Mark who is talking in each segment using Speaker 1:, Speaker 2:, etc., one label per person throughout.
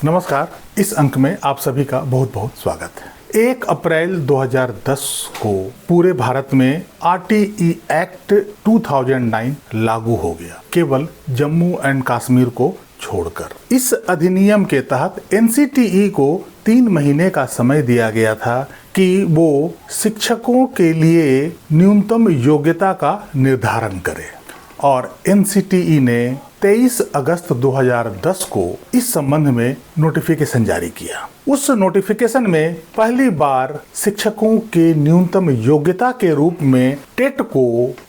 Speaker 1: नमस्कार। इस अंक में आप सभी का बहुत बहुत स्वागत है। 1 अप्रैल 2010 को पूरे भारत में RTE एक्ट 2009 लागू हो गया, केवल जम्मू एंड कश्मीर को छोड़कर। इस अधिनियम के तहत NCTE को 3 महीने का समय दिया गया था कि वो शिक्षकों के लिए न्यूनतम योग्यता का निर्धारण करे, और NCTE ने 23 अगस्त 2010 को इस संबंध में नोटिफिकेशन जारी किया। उस नोटिफिकेशन में पहली बार शिक्षकों के न्यूनतम योग्यता के रूप में टेट को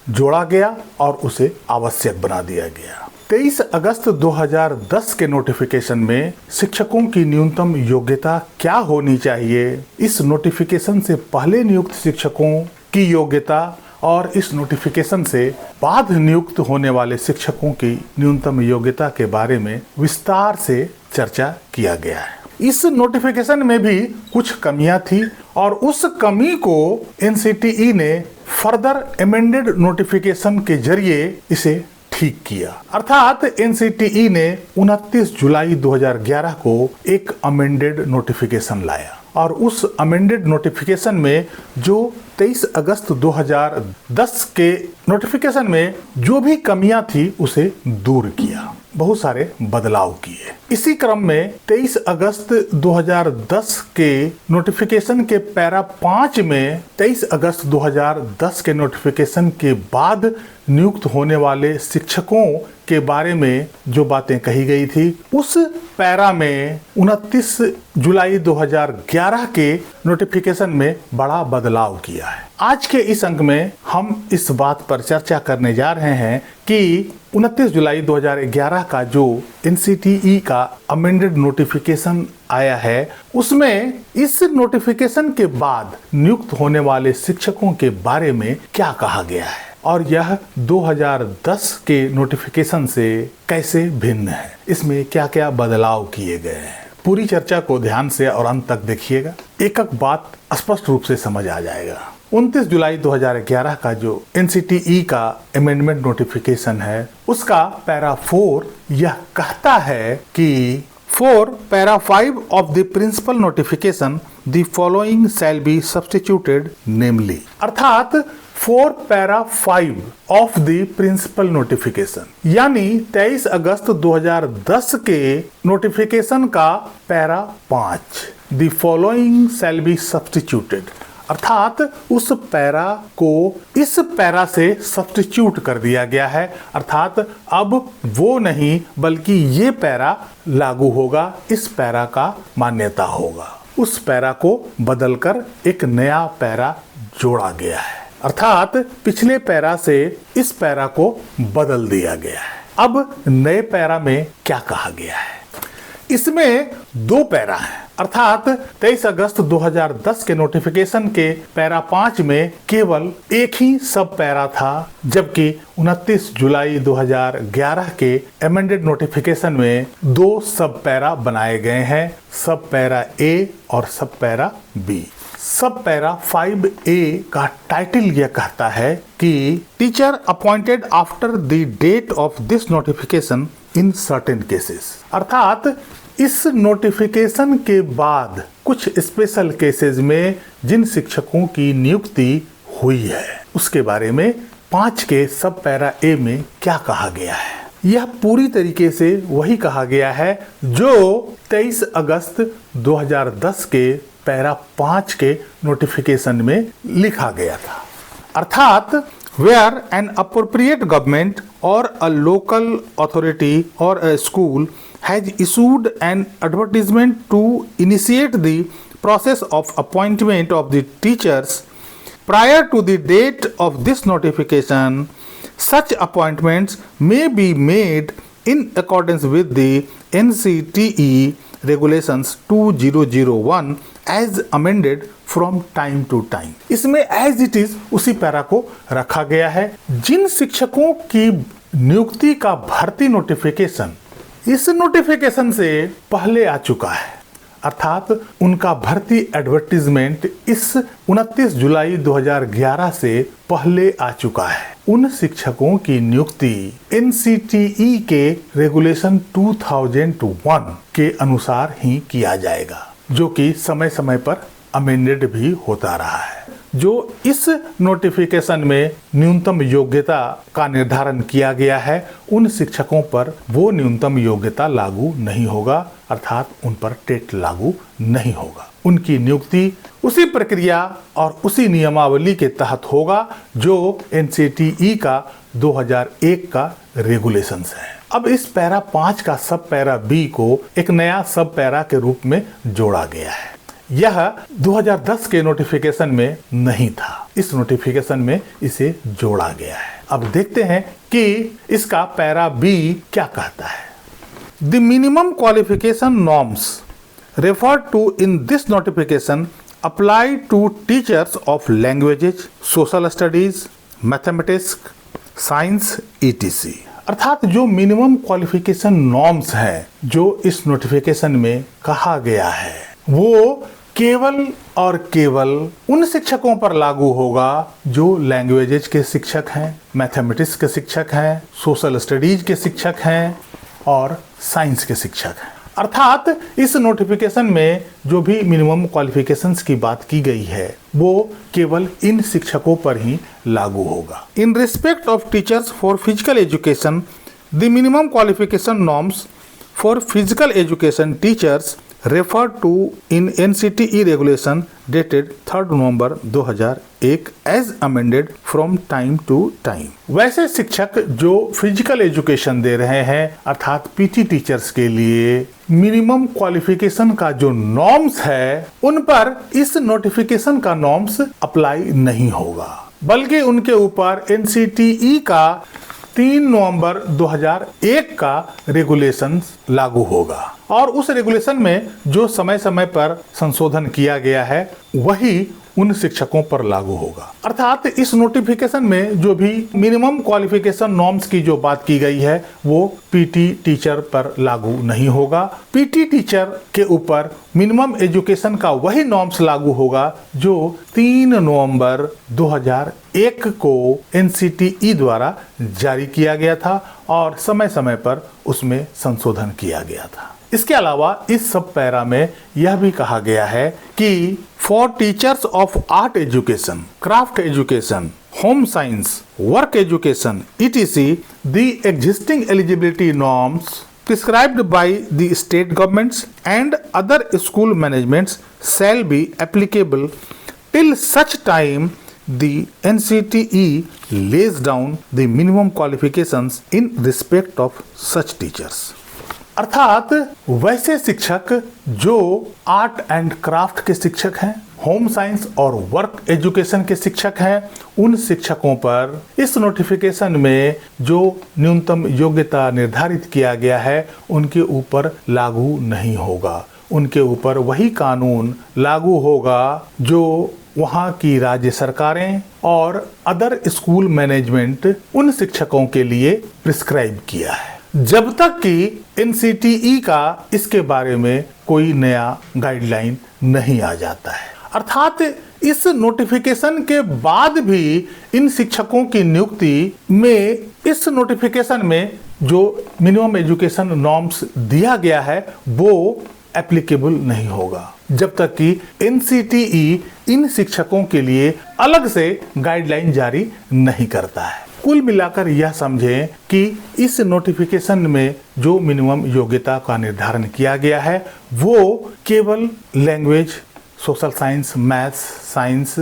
Speaker 1: जोड़ा गया और उसे आवश्यक बना दिया गया। 23 अगस्त 2010 के नोटिफिकेशन में शिक्षकों की न्यूनतम योग्यता क्या होनी चाहिए, इस नोटिफिकेशन से पहले नियुक्त शिक्षकों की योग्यता और इस नोटिफिकेशन से बाद नियुक्त होने वाले शिक्षकों की न्यूनतम योग्यता के बारे में विस्तार से चर्चा किया गया है। इस नोटिफिकेशन में भी कुछ कमियां थी और उस कमी को NCTE ने फर्दर एमेंडेड नोटिफिकेशन के जरिए इसे ठीक किया। अर्थात NCTE ने 29 जुलाई 2011 को एक अमेंडेड नोटिफिकेशन लाया और उस अमेंडेड नोटिफिकेशन में जो 23 अगस्त 2010 के नोटिफिकेशन में जो भी कमियां थी उसे दूर किया, बहुत सारे बदलाव किए। इसी क्रम में 23 अगस्त 2010 के नोटिफिकेशन के पैरा 5 में 23 अगस्त 2010 के नोटिफिकेशन के बाद नियुक्त होने वाले शिक्षकों के बारे में जो बातें कही गई थी, उस पैरा में 29 जुलाई 2011 के नोटिफिकेशन में बड़ा बदलाव किया है। आज के इस अंक में हम इस बात पर चर्चा करने जा रहे हैं कि 29 जुलाई 2011 का जो NCTE का अमेंडेड नोटिफिकेशन आया है, उसमें इस नोटिफिकेशन के बाद नियुक्त होने वाले शिक्षकों के बारे में क्या कहा गया है और यह 2010 के नोटिफिकेशन से कैसे भिन्न है, इसमें क्या क्या बदलाव किए गए हैं। पूरी चर्चा को ध्यान से और अंत तक देखिएगा, एक एक बात स्पष्ट रूप से समझ आ जाएगा। 29 जुलाई 2011 का जो NCTE का अमेंडमेंट नोटिफिकेशन है, उसका पैरा 4 यह कहता है कि For para 5 of the principal notification, the following shall be substituted, namely। अर्थात for para 5 of the principal notification, यानी 23 अगस्त 2010 के नोटिफिकेशन का para 5, the following shall be substituted, अर्थात उस पैरा को इस पैरा से सब्स्टिट्यूट कर दिया गया है। अर्थात अब वो नहीं बल्कि ये पैरा लागू होगा, इस पैरा का मान्यता होगा। उस पैरा को बदलकर एक नया पैरा जोड़ा गया है, अर्थात पिछले पैरा से इस पैरा को बदल दिया गया है। अब नए पैरा में क्या कहा गया है? इसमें 2 पैरा हैं, अर्थात 23 अगस्त 2010 के नोटिफिकेशन के पैरा 5 में केवल एक ही सब पैरा था, जबकि 29 जुलाई 2011 के अमेंडेड नोटिफिकेशन में 2 सब पैरा बनाए गए हैं, सब पैरा A और सब पैरा B। सब पैरा 5A का टाइटल यह कहता है कि teacher appointed after the date of this notification in certain cases, अर्थात इस नोटिफिकेशन के बाद कुछ स्पेशल केसेस में जिन शिक्षकों की नियुक्ति हुई है उसके बारे में 5 के सब पैरा A में क्या कहा गया है। यह पूरी तरीके से वही कहा गया है जो 23 अगस्त 2010 के पैरा 5 के नोटिफिकेशन में लिखा गया था। अर्थात where an appropriate government or a local authority or a school has issued an advertisement to initiate the process of appointment of the teachers prior to the date of this notification, such appointments may be made in accordance with the NCTE regulations 2001 as amended from time to time. इसमें as it is उसी para को रखा गया है। जिन शिक्षकों की नियुक्ति का भर्ती नोटिफिकेशन इस नोटिफिकेशन से पहले आ चुका है, अर्थात उनका भर्ती एडवर्टीजमेंट इस 29 जुलाई 2011 से पहले आ चुका है, उन शिक्षकों की नियुक्ति NCTE के रेगुलेशन 2001 के अनुसार ही किया जाएगा, जो कि समय समय पर अमेंडेड भी होता रहा है। जो इस नोटिफिकेशन में न्यूनतम योग्यता का निर्धारण किया गया है, उन शिक्षकों पर वो न्यूनतम योग्यता लागू नहीं होगा, अर्थात उन पर टेट लागू नहीं होगा। उनकी नियुक्ति उसी प्रक्रिया और उसी नियमावली के तहत होगा जो NCTE का 2001 का रेगुलेशंस है। अब इस पैरा 5 का सब पैरा B को एक नया सब पैरा के रूप में जोड़ा गया है। यह 2010 के नोटिफिकेशन में नहीं था, इस नोटिफिकेशन में इसे जोड़ा गया है। अब देखते हैं कि इसका पैरा B क्या कहता है। The minimum qualification norms referred to in this notification apply to teachers of languages, social studies, mathematics, science, etc. अर्थात जो मिनिमम क्वालिफिकेशन नॉर्म्स हैं जो इस नोटिफिकेशन में कहा गया है, वो केवल और केवल उन शिक्षकों पर लागू होगा जो लैंग्वेजेज के शिक्षक हैं, मैथमेटिक्स के शिक्षक हैं, सोशल स्टडीज के शिक्षक हैं और साइंस के शिक्षक हैं। अर्थात इस नोटिफिकेशन में जो भी मिनिमम क्वालिफिकेशंस की बात की गई है वो केवल इन शिक्षकों पर ही लागू होगा। In respect of teachers for physical education, the minimum qualification norms for physical education teachers referred to in NCTE regulation dated 3rd November 2001 as amended from time to time। वैसे शिक्षक जो फिजिकल एजुकेशन दे रहे हैं अर्थात PT teachers के लिए minimum qualification का जो नॉर्म्स है उन पर इस नोटिफिकेशन का नॉर्म्स अप्लाई नहीं होगा, बल्कि उनके ऊपर NCTE का 3 नवंबर 2001 का रेगुलेशन लागू होगा और उस रेगुलेशन में जो समय समय पर संशोधन किया गया है वही उन शिक्षकों पर लागू होगा। अर्थात इस नोटिफिकेशन में जो भी मिनिमम क्वालिफिकेशन नॉर्म्स की जो बात की गई है वो PT टीचर पर लागू नहीं होगा। PT टीचर के ऊपर मिनिमम एजुकेशन का वही नॉर्म्स लागू होगा जो 3 नवंबर 2001 को NCTE द्वारा जारी किया गया था और समय समय पर उसमें संशोधन किया गया था। इसके अलावा इस सब पैरा में यह भी कहा गया है कि for teachers of art education, craft education, home science, work education etc. the existing eligibility norms prescribed by the state governments and other school managements shall be applicable till such time the NCTE lays down the minimum qualifications in respect of such teachers। अर्थात वैसे शिक्षक जो art and craft के शिक्षक हैं, home science और work education के शिक्षक हैं, उन शिक्षकों पर इस नोटिफिकेशन में जो न्यूनतम योग्यता निर्धारित किया गया है उनके ऊपर लागू नहीं होगा। उनके ऊपर वही कानून लागू होगा जो वहाँ की राज्य सरकारें और अदर स्कूल मैनेजमेंट उन शिक्षकों के लिए प्रिस्क्राइब किया है, जब तक कि NCTE का इसके बारे में कोई नया गाइडलाइन नहीं आ जाता है। अर्थात इस नोटिफिकेशन के बाद भी इन शिक्षकों की नियुक्ति में इस नोटिफिकेशन में जो मिनिमम एजुकेशन नॉर्म्स दिया गया है वो एप्लीकेबल नहीं होगा, जब तक कि NCTE इन शिक्षकों के लिए अलग से गाइडलाइन जारी नहीं करता है। कुल मिलाकर यह समझें कि इस नोटिफिकेशन में जो मिनिमम योग्यता का निर्धारण किया गया है वो केवल language, social science, maths, science,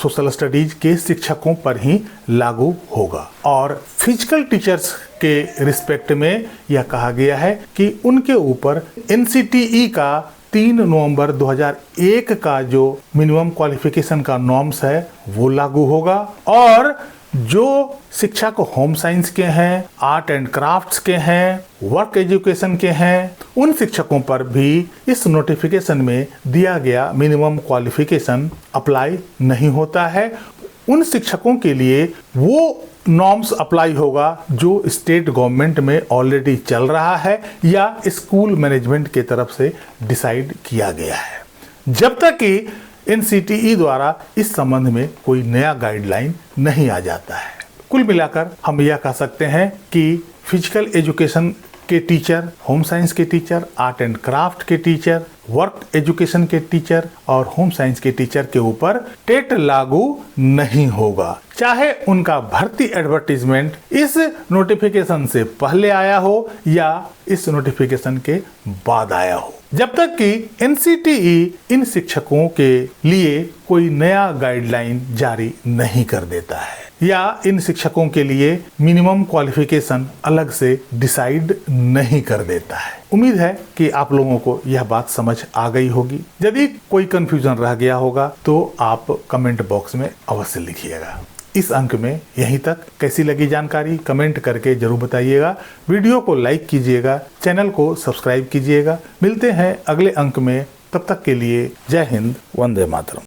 Speaker 1: social studies के शिक्षकों पर ही लागू होगा और फिजिकल टीचर्स के रिस्पेक्ट में यह कहा गया है कि उनके ऊपर NCTE का 3 नवंबर 2001 का जो मिनिमम क्वालिफिकेशन का नॉर्म्स है वो लागू होगा और जो शिक्षक होम साइंस के हैं, आर्ट एंड क्राफ्ट्स के हैं, वर्क एजुकेशन के हैं, उन शिक्षकों पर भी इस नोटिफिकेशन में दिया गया मिनिमम क्वालिफिकेशन अप्लाई नहीं होता है। उन शिक्षकों के लिए वो नॉर्म्स अप्लाई होगा जो स्टेट गवर्नमेंट में ऑलरेडी चल रहा है या स्कूल मैनेजमेंट के तरफ से डिसाइड किया गया है, जब तक कि NCTE द्वारा इस संबंध में कोई नया गाइडलाइन नहीं आ जाता है। कुल मिलाकर हम यह कह सकते हैं कि फिजिकल एजुकेशन के टीचर, होम साइंस के टीचर, आर्ट एंड क्राफ्ट के टीचर, वर्क एजुकेशन के टीचर और होम साइंस के टीचर के ऊपर टेट लागू नहीं होगा, चाहे उनका भर्ती एडवर्टीजमेंट इस नोटिफिकेशन से पहले आया हो या इस नोटिफिकेशन के बाद आया हो। जब तक कि एनसीटीई इन शिक्षकों के लिए कोई नया गाइडलाइन जारी नहीं कर देता है या इन शिक्षकों के लिए मिनिमम क्वालिफिकेशन अलग से डिसाइड नहीं कर देता है। उम्मीद है कि आप लोगों को यह बात समझ आ गई होगी। यदि कोई कंफ्यूजन रह गया होगा तो आप कमेंट बॉक्स में अवश्य लिखिएगा। इस अंक में यहीं तक। कैसी लगी जानकारी कमेंट करके जरूर बताइएगा। वीडियो को लाइक कीजिएगा, चैनल को सब्सक्राइब कीजिएगा। मिलते हैं अगले अंक में, तब तक के लिए जय हिंद, वंदे मातरम।